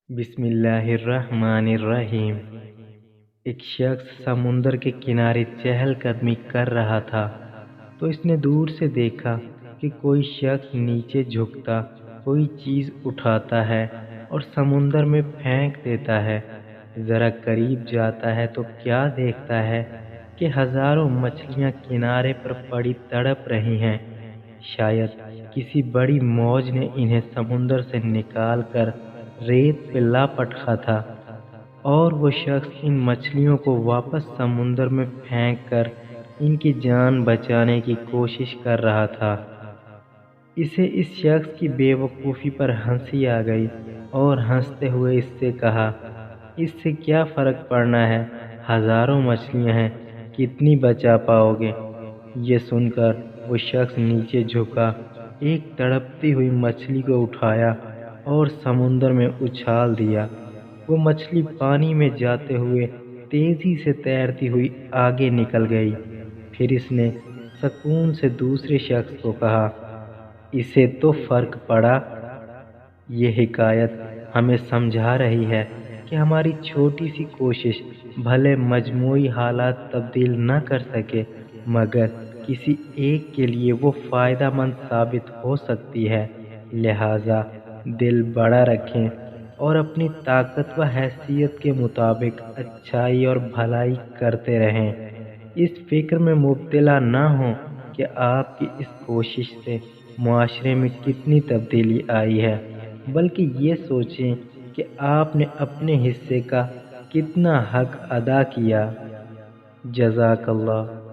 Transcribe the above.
बिस्मिल्लाहिर्रहमानिर्रहीम। एक शख्स समुंदर के किनारे चहलकदमी कर रहा था, तो इसने दूर से देखा कि कोई शख्स नीचे झुकता कोई चीज उठाता है और समुंदर में फेंक देता है। जरा करीब जाता है तो क्या देखता है कि हजारों मछलियां किनारे पर पड़ी तड़प रही हैं। शायद किसी बड़ी मौज ने इन्हें समुंदर से निकाल कर रेत पे लापट रखा था, और वो शख्स इन मछलियों को वापस समुंदर में फेंक कर इनकी जान बचाने की कोशिश कर रहा था। इसे इस शख्स की बेवकूफ़ी पर हंसी आ गई और हंसते हुए इससे कहा, इससे क्या फर्क पड़ना है, हजारों मछलियां हैं, कितनी बचा पाओगे। ये सुनकर वो शख्स नीचे झुका, एक तड़पती हुई मछली को उठाया और समुंदर में उछाल दिया। वो मछली पानी में जाते हुए तेजी से तैरती हुई आगे निकल गई। फिर इसने सुकून से दूसरे शख्स को कहा, इसे तो फर्क पड़ा। ये हिकायत हमें समझा रही है कि हमारी छोटी सी कोशिश भले मजमूई हालात तब्दील न कर सके, मगर किसी एक के लिए वो फायदेमंद साबित हो सकती है। लिहाजा दिल बड़ा रखें और अपनी ताकत व हैसियत के मुताबिक अच्छाई और भलाई करते रहें। इस फिक्र में मुब्तला न हों कि आपकी इस कोशिश से मुआशरे में कितनी तब्दीली आई है, बल्कि ये सोचें कि आपने अपने हिस्से का कितना हक अदा किया। जज़ाकल्लाह।